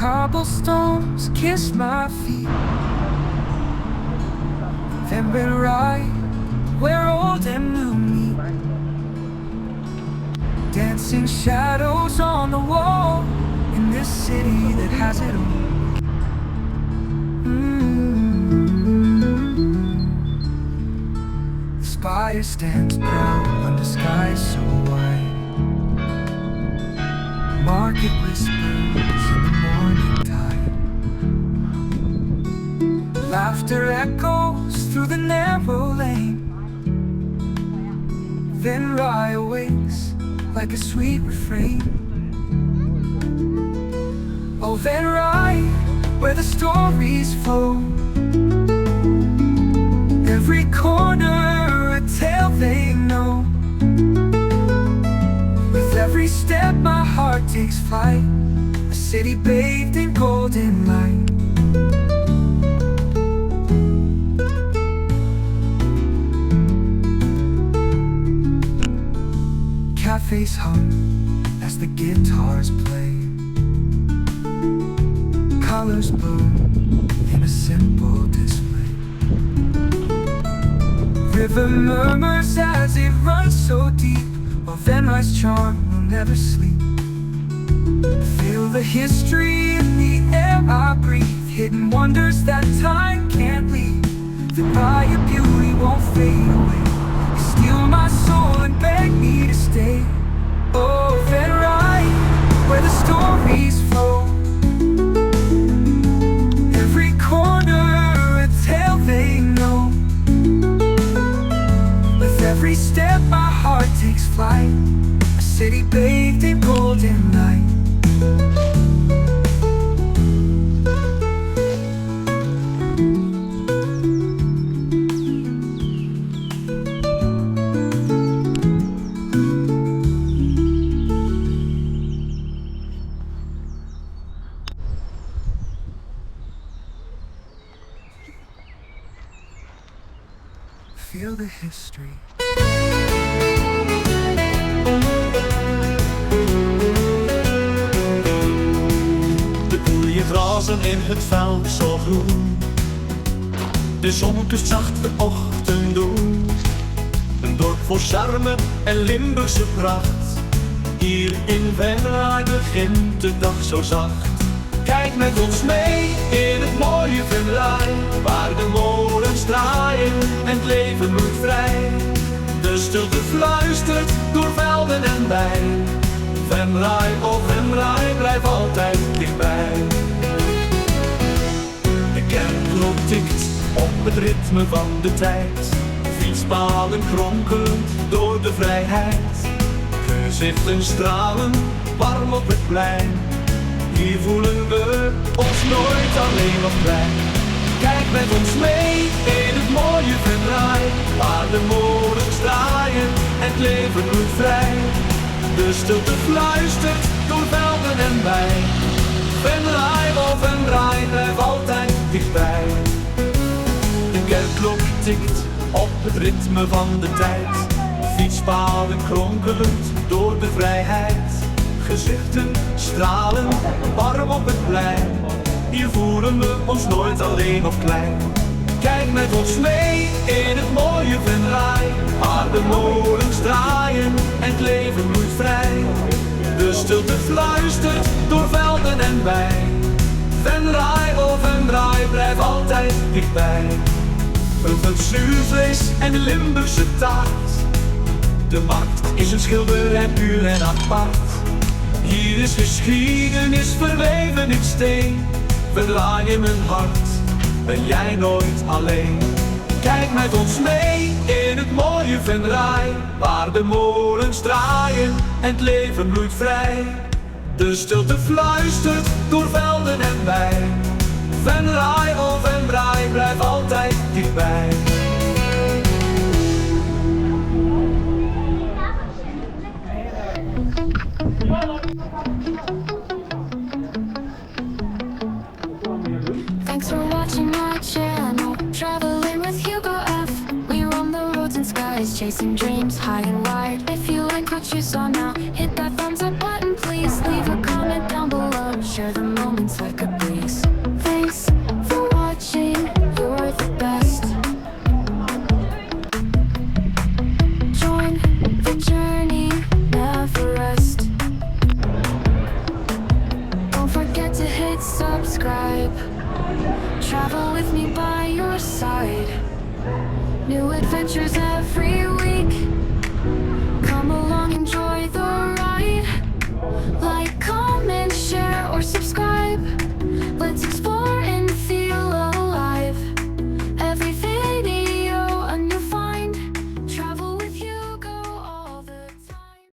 cobblestones kiss my feet. Then Venray, where old and new meet. Dancing shadows on the wall in this city that has it all. The spire stands proud under skies so wide. Market whispers in the morning tide. Laughter echoes through the narrow lane. Venray awakes like a sweet refrain. Oh, Venray, where the stories flow. Every corner a tale they know. With every step my heart takes flight, a city bathed in golden light. Cafes hum as the guitars play. Colors bloom in a simple display. River murmurs as it runs so deep. Oh, Venray's charm will never sleep. Feel the history in the air I breathe. Hidden wonders that time can't leave. Venray, your beauty won't fade away. You steal my soul and beg me to stay. Oh, Venray, where the stories flow. Every corner a tale they know. With every step my heart takes flight, a city bathed in golden light. Feel the history. De koeien grazen in het veld zo groen. De zon kust zacht de ochtend door. Een dorp vol charme en Limburgse pracht. Hier in Venray begint de dag zo zacht. Kijk met ons mee in het mooie Venray, waar de molens draaien en het leven moet vrij. De stilte fluistert door velden en bij. Venray, oh Venray, blijf altijd dichtbij. De kerkklok tikt op het ritme van de tijd. Fietspaden kronkelen door de vrijheid. Gezichten stralen warm op het plein. Hier voelen we ons nooit alleen of klein. Kijk met ons mee in het mooie Venray, waar de molens draaien en het leven bloeit vrij. De stilte fluistert door velden en bij. Venray, oh Venray, blijf altijd dichtbij. De kerkklok tikt op het ritme van de tijd. Fietspaden kronkelend door de vrijheid. Gezichten stralen warm op het plein. Hier voelen we ons nooit alleen of klein. Kijk met ons mee in het mooie Venray, waar de molens draaien en het leven bloeit vrij. De stilte fluistert door velden en bij. Venray, oh Venray, blijf altijd dichtbij. Een zuurvlees en de Limburgse taart. De markt is een schilderij puur en apart. Hier is geschiedenis verweven in steen. Venray in mijn hart, ben jij nooit alleen. Kijk met ons mee in het mooie Venray, waar de molens draaien en het leven bloeit vrij. De stilte fluistert door velden en bij. Venray, oh Venray, blijf altijd dichtbij. Thanks for watching my channel, traveling with HugoF. We roam the roads and skies, chasing dreams high and wide. If you like what you saw now, hit that thumbs up button, please. Leave a comment down below, share the moments like a Travel with me by your side. New adventures every week.